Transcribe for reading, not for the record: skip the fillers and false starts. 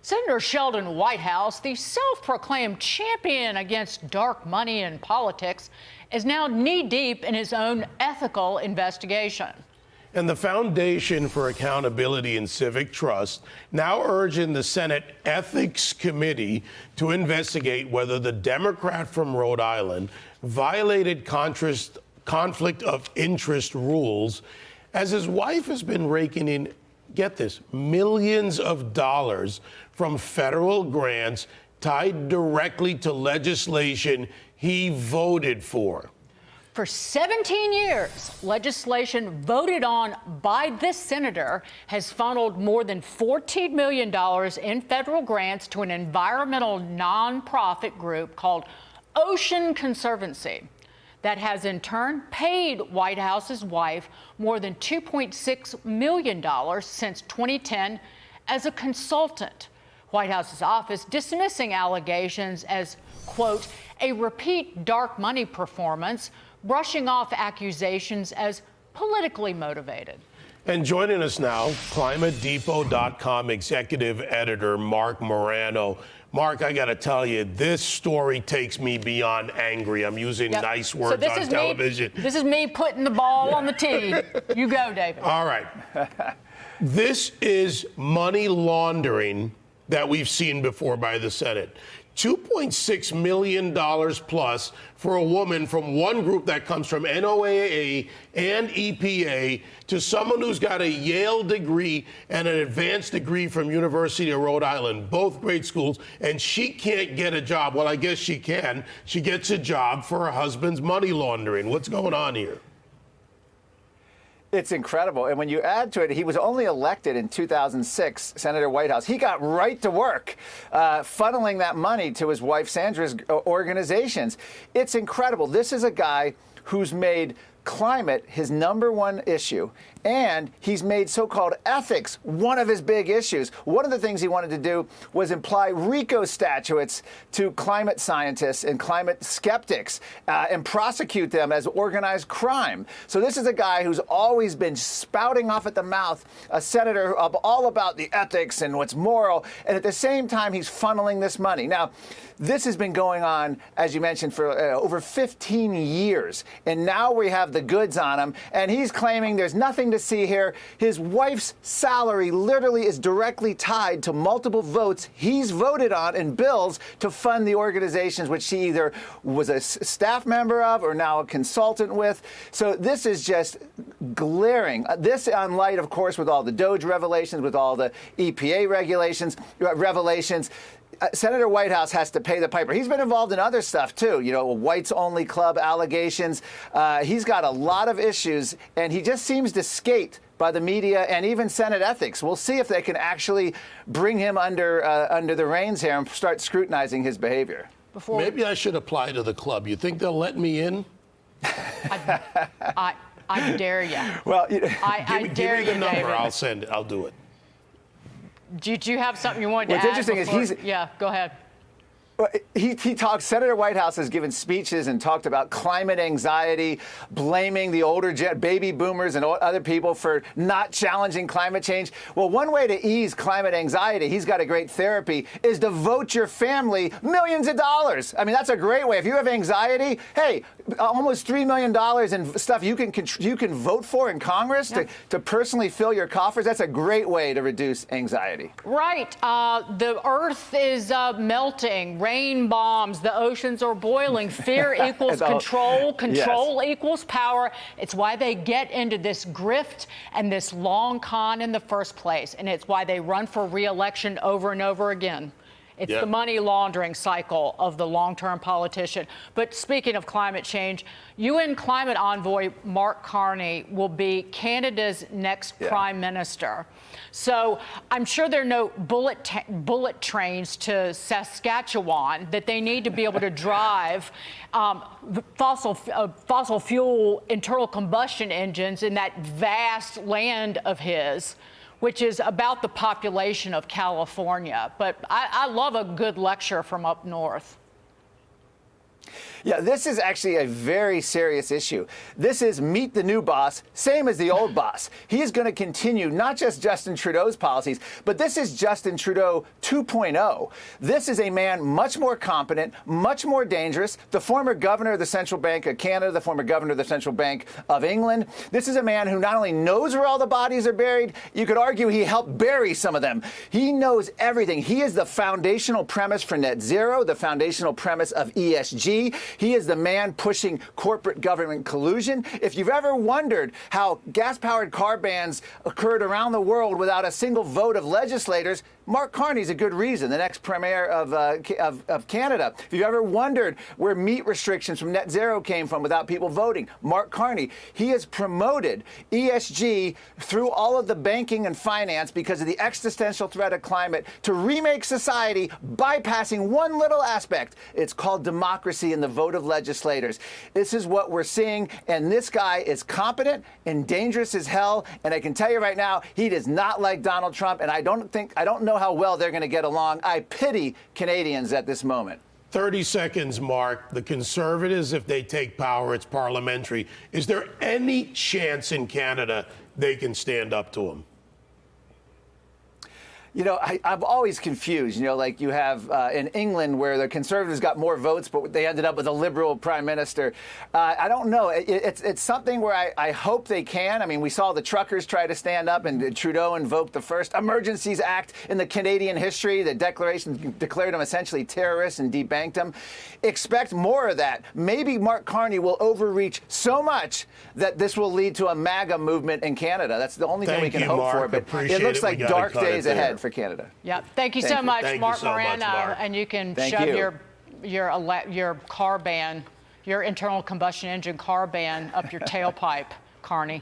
Senator Sheldon Whitehouse, the self-proclaimed champion against dark money in politics, is now knee-deep in his own ethical investigation. And the Foundation for Accountability and Civic Trust now urging the Senate Ethics Committee to investigate whether the Democrat from Rhode Island violated conflict of interest rules, as his wife has been raking in, get this, millions of dollars from federal grants tied directly to legislation he voted for. For 17 years, legislation voted on by this senator has funneled more than $14 million in federal grants to an environmental nonprofit group called Ocean Conservancy that has in turn paid Whitehouse's wife more than $2.6 million since 2010 as a consultant. Whitehouse's office dismissing allegations as, quote, a repeat dark money performance, brushing off accusations as politically motivated. And joining us now, ClimateDepot.com executive editor Marc Morano. Marc, I got to tell you, this story takes me beyond angry. I'm using nice words on television. This is me putting the ball on the tee. You go, David. All right. This is money laundering that we've seen before by the Senate. $2.6 million plus for a woman from one group that comes from NOAA and EPA to someone who's got a Yale degree and an advanced degree from University of Rhode Island, both great schools, and she can't get a job. Well, I guess she can. She gets a job for her husband's money laundering. What's going on here? It's incredible. And when you add to it, he was only elected in 2006, Senator Whitehouse. He got right to work funneling that money to his wife Sandra's organizations. It's incredible. This is a guy who's made climate his #1 issue, and he's made so-called ethics one of his big issues. One of the things he wanted to do was imply RICO statutes to climate scientists and climate skeptics and prosecute them as organized crime. So this is a guy who's always been spouting off at the mouth, a senator all about the ethics and what's moral, and at the same time he's funneling this money. Now, this has been going on, as you mentioned, for over 15 years, and now we have the goods on him, and he's claiming there's nothing to see here. His wife's salary literally is directly tied to multiple votes he's voted on in bills to fund the organizations which she either was a staff member of or now a consultant with. So this is just glaring. This on light, of course, with all the DOGE revelations, with all the EPA revelations. Senator Whitehouse has to pay the piper. He's been involved in other stuff, too, you know, whites-only club allegations. He's got a lot of issues, and he just seems to skate by the media and even Senate ethics. We'll see if they can actually bring him under the reins here and start scrutinizing his behavior. Maybe I should apply to the club. You think they'll let me in? I dare you. Well, I dare you, give me the number. David. I'll send it. I'll do it. Did you have something you wanted to add? What's interesting is yeah, go ahead. He talks. Senator Whitehouse has given speeches and talked about climate anxiety, blaming the older baby boomers and other people for not challenging climate change. Well, one way to ease climate anxiety, he's got a great therapy, is to vote your family millions of dollars. I mean, that's a great way. If you have anxiety, hey, almost $3 million in stuff you can vote for in Congress to personally fill your coffers. That's a great way to reduce anxiety. Right. The earth is melting. Rain bombs. The oceans are boiling. Fear equals control. Control equals power. It's why they get into this grift and this long con in the first place. And it's why they run for re-election over and over again. It's the money laundering cycle of the long-term politician. But speaking of climate change, UN climate envoy Mark Carney will be Canada's next prime minister. So I'm sure there are no bullet trains to Saskatchewan that they need to be able to drive fossil fuel internal combustion engines in that vast land of his, which is about the population of California. But I love a good lecture from up north. Yeah, this is actually a very serious issue. This is meet the new boss, same as the old boss. He is going to continue not just Justin Trudeau's policies, but this is Justin Trudeau 2.0. This is a man much more competent, much more dangerous, the former governor of the Central Bank of Canada, the former governor of the Central Bank of England. This is a man who not only knows where all the bodies are buried, you could argue he helped bury some of them. He knows everything. He is the foundational premise for net zero, the foundational premise of ESG. He is the man pushing corporate government collusion. If you've ever wondered how gas-powered car bans occurred around the world without a single vote of legislators, Mark Carney's a good reason, the next premier of Canada. If you've ever wondered where meat restrictions from net zero came from without people voting, Mark Carney. He has promoted ESG through all of the banking and finance because of the existential threat of climate to remake society bypassing one little aspect. It's called democracy and the vote of legislators. This is what we're seeing, and this guy is competent and dangerous as hell, and I can tell you right now, he does not like Donald Trump, and I don't know how well they're going to get along. I pity Canadians at this moment. 30 seconds, Mark. The Conservatives, if they take power, it's parliamentary. Is there any chance in Canada they can stand up to him? You know, I'm always confused. You know, like you have in England where the Conservatives got more votes, but they ended up with a Liberal prime minister. I don't know. It's something where I hope they can. I mean, we saw the truckers try to stand up, and Trudeau invoked the first Emergencies Act in the Canadian history. The declaration declared them essentially terrorists and debanked them. Expect more of that. Maybe Mark Carney will overreach so much that this will lead to a MAGA movement in Canada. That's the only thing we can hope for. But it looks like dark days ahead for Canada. Yeah. Thank you so much, Marc Morano. Mark. And you can shove your car ban, your internal combustion engine car ban up your tailpipe, Carney.